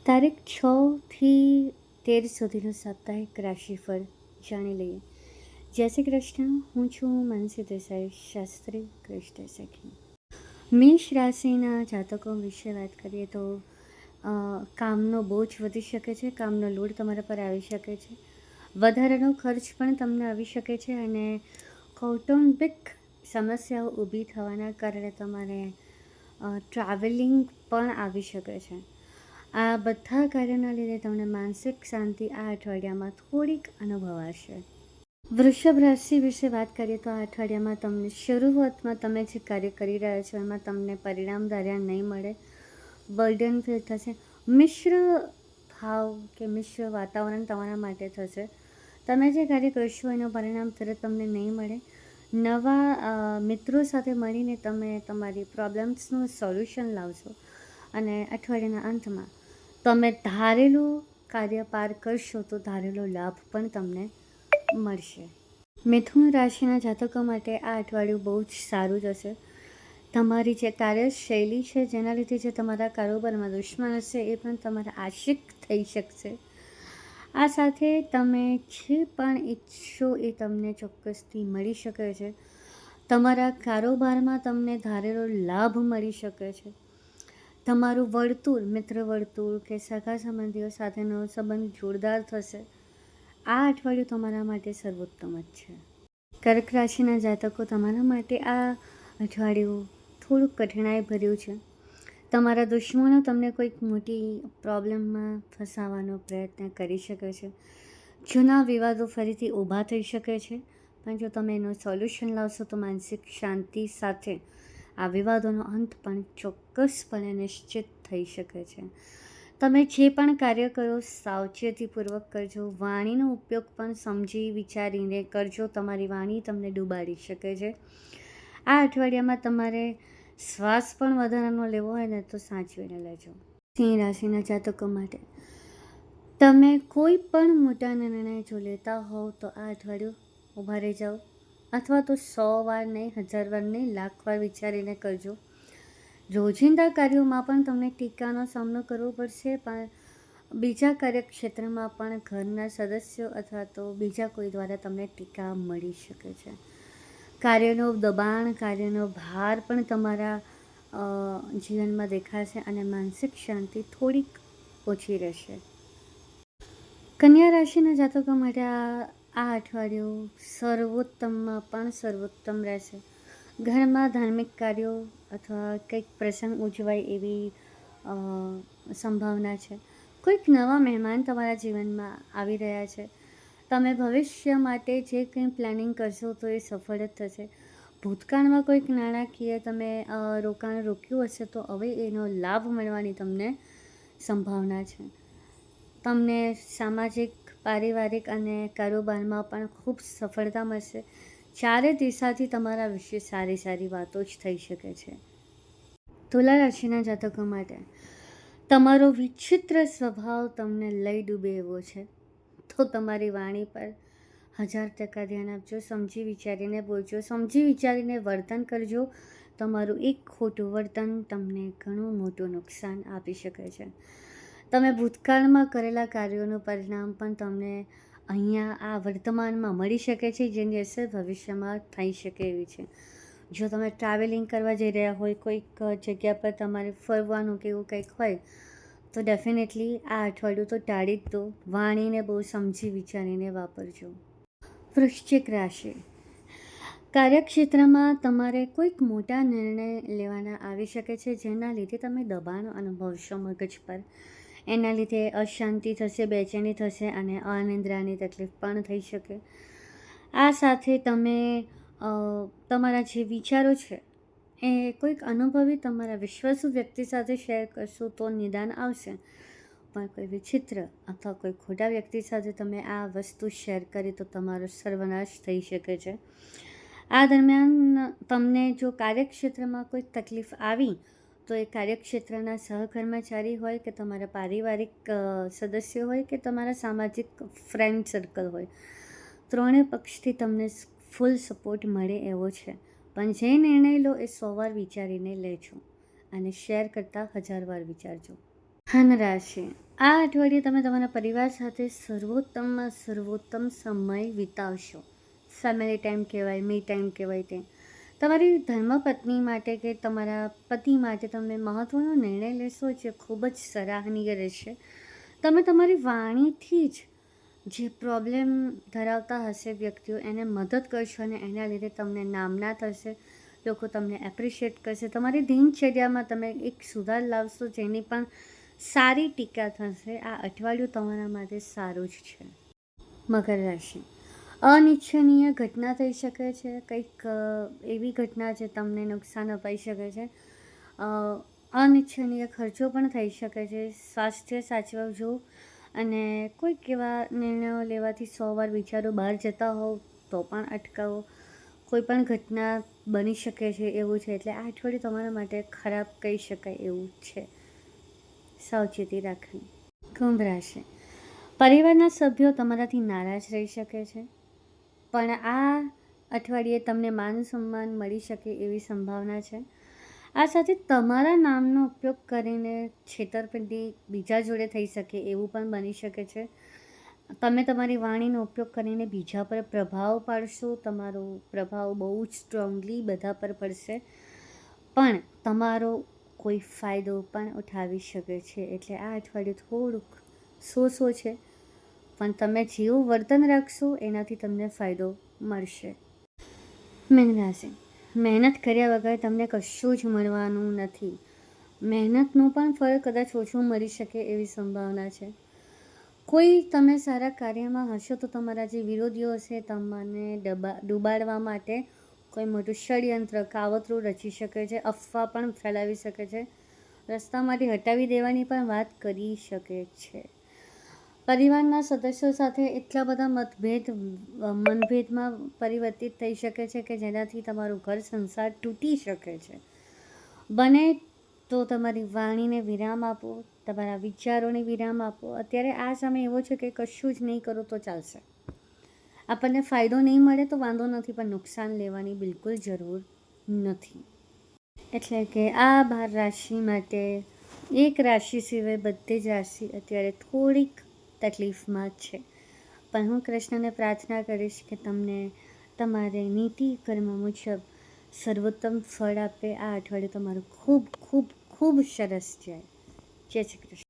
તારીખ 6 થી 13 સુધીનું સાપ્તાહિક રાશિફળ જાણી લઈએ. જય શ્રી કૃષ્ણ. હું છું માનસી દેસાઈ, શાસ્ત્રી કૃષ્ણ સખી. મેષ રાશિના જાતકો વિશે વાત કરીએ તો કામનો બોજ વધી શકે છે, કામનો લોડ તમારા પર આવી શકે છે, વધારાનો ખર્ચ પણ તમને આવી શકે છે અને કૌટુંબિક સમસ્યાઓ ઊભી થવાના કારણે તમારે ટ્રાવેલિંગ પણ આવી શકે છે. આ બધા કાર્યના લીધે તમને માનસિક શાંતિ આ અઠવાડિયામાં થોડીક અનુભવાશે. વૃષભ રાશિ વિશે વાત કરીએ તો આ અઠવાડિયામાં તમને શરૂઆતમાં તમે જે કાર્ય કરી રહ્યા છો એમાં તમને પરિણામ ધાર્યા નહીં મળે, બર્ડન ફીલ થશે, મિશ્ર ભાવ કે મિશ્ર વાતાવરણ તમારા માટે થશે. તમે જે કાર્ય કરશો એનું પરિણામ તરત તમને નહીં મળે. નવા મિત્રો સાથે મળીને તમે તમારી પ્રોબ્લેમ્સનું સોલ્યુશન લાવશો અને અઠવાડિયાના અંતમાં તમે ધારેલું કાર્ય પાર કરશો તો ધારેલો લાભ પણ તમને મળશે. મિથુન રાશિના જાતકો માટે આ અઠવાડિયું બહુ જ સારું જશે. તમારી જે કાર્યશૈલી છે જેના લીધે જે તમારા કારોબારમાં દુશ્મન હશે એ પણ તમારા આશિક થઈ શકશે. આ સાથે તમે જે પણ ઈચ્છો એ તમને ચોક્કસથી મળી શકે છે. તમારા કારોબારમાં તમને ધારેલો લાભ મળી શકે છે. તમારું વર્તુળ, મિત્ર વર્તુળ કે સગા સંબંધીઓ સાથેનો સંબંધ જોરદાર થશે. આ અઠવાડિયું તમારા માટે સર્વોત્તમ જ છે. કર્ક રાશિના જાતકો, તમારા માટે આ અઠવાડિયું થોડુંક કઠિનાઈ ભર્યું છે. તમારા દુશ્મનો તમને કોઈક મોટી પ્રોબ્લેમમાં ફસાવવાનો પ્રયત્ન કરી શકે છે. જૂના વિવાદો ફરીથી ઊભા થઈ શકે છે, પણ જો તમે એનું સોલ્યુશન લાવશો તો માનસિક શાંતિ સાથે આ વિવાદોનો અંત પણ ચોક્કસપણે નિશ્ચિત થઈ શકે છે. તમે જે પણ કાર્ય કરો સાવચેતીપૂર્વક કરજો. વાણીનો ઉપયોગ પણ સમજી વિચારીને કરજો. તમારી વાણી તમને ડૂબાડી શકે છે. આ અઠવાડિયામાં તમારે શ્વાસ પણ વધારાનો લેવો હોય ને તો સાચવીને લેજો. સિંહ રાશિના જાતકો માટે તમે કોઈ પણ મોટા નિર્ણય જો લેતા હોવ તો આ અઠવાડિયું ઊભા રહી જાઓ, અથવા તો 100 વાર નહીં, 1000 વાર નહીં, લાખ વાર વિચારીને કરજો. રોજિંદા કાર્યોમાં પણ તમને ટીકાનો સામનો કરવો પડશે, પણ બીજા કાર્યક્ષેત્રમાં પણ ઘરના સદસ્યો અથવા તો બીજા કોઈ દ્વારા તમને ટીકા મળી શકે છે. કાર્યનો દબાણ, કાર્યનો ભાર પણ તમારા જીવનમાં દેખાશે અને માનસિક શાંતિ થોડીક ઓછી રહેશે. કન્યા રાશિના જાતકો માટે આ અઠવાડિયું સર્વોત્તમમાં પણ સર્વોત્તમ રહેશે. ઘરમાં ધાર્મિક કાર્યો અથવા કંઈક પ્રસંગ ઉજવાય એવી સંભાવના છે. કોઈક નવા મહેમાન તમારા જીવનમાં આવી રહ્યા છે. તમે ભવિષ્ય માટે જે કંઈ પ્લાનિંગ કરશો તો એ સફળ જ થશે. ભૂતકાળમાં કોઈક નાણાકીય તમે રોકાણ રોક્યું હશે તો હવે એનો લાભ મળવાની તમને સંભાવના છે. તમને સામાજિક, પારિવારિક અને કારોબારમાં પણ ખૂબ સફળતા મળશે. ચારે દિશાથી તમારા વિશે સારી સારી વાતો જ થઈ શકે છે. તુલા રાશિના જાતકો માટે તમારો વિચિત્ર સ્વભાવ તમને લઈ ડૂબે એવો છે, તો તમારી વાણી પર 1000% ધ્યાન આપજો. સમજી વિચારીને બોલજો, સમજી વિચારીને વર્તન કરજો. તમારું એક ખોટું વર્તન તમને ઘણું મોટું નુકસાન આપી શકે છે. તમે ભૂતકાળમાં કરેલા કાર્યોનું પરિણામ પણ તમને અહીંયા આ વર્તમાનમાં મળી શકે છે, જેની અસર ભવિષ્યમાં થઈ શકે એવી છે. જો તમે ટ્રાવેલિંગ કરવા જઈ રહ્યા હોય, કોઈક જગ્યા પર તમારે ફરવાનું કે એવું કંઈક હોય તો ડેફિનેટલી આ અઠવાડિયું તો ટાળી જ દો. વાણીને બહુ સમજી વિચારીને વાપરજો. વૃશ્ચિક રાશિ, કાર્યક્ષેત્રમાં તમારે કોઈક મોટા નિર્ણય લેવાના આવી શકે છે, જેના લીધે તમે દબાણ અનુભવશો મગજ પર. એના લીધે અશાંતિ થશે, બેચેની થશે અને અનિદ્રાની તકલીફ પણ થઈ શકે. આ સાથે તમે તમારા જે વિચારો છે એ કોઈક અનુભવી તમારા વિશ્વાસુ વ્યક્તિ સાથે શેર કરશો તો નિદાન આવશે, પણ કોઈ વિચિત્ર અથવા કોઈ ખોટા વ્યક્તિ સાથે તમે આ વસ્તુ શેર કરી તો તમારો સર્વનાશ થઈ શકે છે. આ દરમિયાન તમને જો કાર્યક્ષેત્રમાં કોઈ તકલીફ આવી તો એ કાર્યક્ષેત્રના સહકર્મચારી હોય કે તમારા પારિવારિક સદસ્યો હોય કે તમારા સામાજિક ફ્રેન્ડ સર્કલ હોય, ત્રણેય પક્ષથી તમને ફૂલ સપોર્ટ મળે એવો છે. પણ જે નિર્ણય લો એ 100 વાર વિચારીને લેજો અને શેર કરતાં 1000 વાર વિચારજો. ધન રાશિ, આ અઠવાડિયે તમે તમારા પરિવાર સાથે સર્વોત્તમમાં સર્વોત્તમ સમય વિતાવશો. ફેમિલી ટાઈમ કહેવાય, મી ટાઈમ કહેવાય તે. તમારી ધર્મપત્ની માટે કે તમારા પતિ માટે તમે મહત્ત્વનો નિર્ણય લેશો જે ખૂબ જ સરાહનીય રહેશે. તમે તમારી વાણીથી જ જે પ્રોબ્લેમ ધરાવતા હશે વ્યક્તિઓ એને મદદ કરશો અને એના લીધે તમને નામના થશે. લોકો તમને એપ્રિશિએટ કરશે. તમારી દિનચર્યામાં તમે એક સુધાર લાવશો જેની પણ સારી ટીકા થશે. આ અઠવાડિયું તમારા માટે સારું જ છે. મકર રાશિ, અનિચ્છનીય ઘટના થઈ શકે છે. કંઈક એવી ઘટના જે તમને નુકસાન અપાઈ શકે છે. અનિચ્છનીય ખર્ચો પણ થઈ શકે છે. સ્વાસ્થ્ય સાચવજો અને કોઈક એવા નિર્ણયો લેવાથી 100 વાર વિચારો બહાર જતા હોવ તો પણ અટકાવો. કોઈ પણ ઘટના બની શકે છે એવું છે. એટલે આ અઠવાડિયું તમારા માટે ખરાબ કહી શકાય એવું છે. સાવચેતી રાખવી. કુંભ રાશિ, પરિવારના સભ્યો તમારાથી નારાજ રહી શકે છે, પણ આ અઠવાડિયે તમને માન સન્માન મળી શકે એવી સંભાવના છે. આ સાથે તમારા નામનો ઉપયોગ કરીને છેતરપિંડી બીજા જોડે થઈ શકે એવું પણ બની શકે છે. તમે તમારી વાણીનો ઉપયોગ કરીને બીજા પર પ્રભાવ પાડશો. તમારો પ્રભાવ બહુ જ સ્ટ્રોંગલી બધા પર પડશે, પણ તમારો કોઈ ફાયદો પણ ઉઠાવી શકે છે. એટલે આ અઠવાડિયું થોડુંક સો છે, પણ તમે જેવું વર્તન રાખશો એનાથી તમને ફાયદો મળશે. મીન રાશિ, મહેનત કર્યા વગર તમને કશું જ મળવાનું નથી. મહેનતનું પણ ફળ કદાચ ઓછું મળી શકે એવી સંભાવના છે. કોઈ તમે સારા કાર્યમાં હશો તો તમારા જે વિરોધીઓ હશે તમને ડૂબાડવા માટે કોઈ મોટું ષડયંત્ર કાવતરું રચી શકે છે. અફવા પણ ફેલાવી શકે છે. રસ્તામાંથી હટાવી દેવાની પણ વાત કરી શકે છે. પરિવારના સદસ્યો સાથે એટલા બધા મનભેદમાં પરિવર્તિત થઈ શકે છે કે જેનાથી તમારું ઘર સંસાર તૂટી શકે છે. બને તો તમારી વાણીને વિરામ આપો, તમારા વિચારોને વિરામ આપો. અત્યારે આ સમય એવો છે કે કશું જ નહીં કરો તો ચાલશે. આપણને ફાયદો નહીં મળે તો વાંધો નથી, પણ નુકસાન લેવાની બિલકુલ જરૂર નથી. એટલે કે આ 12 રાશિ માટે એક રાશિ સિવાય બધી જ રાશિ અત્યારે થોડીક તકલીફમાં છે. પણ હું કૃષ્ણને પ્રાર્થના કરીશ કે તમને તમારે નીતિ કર્મ મુજબ સર્વોત્તમ ફળ આપે. આ અઠવાડિયું તમારું ખૂબ ખૂબ ખૂબ સરસ જાય. જય શ્રી કૃષ્ણ.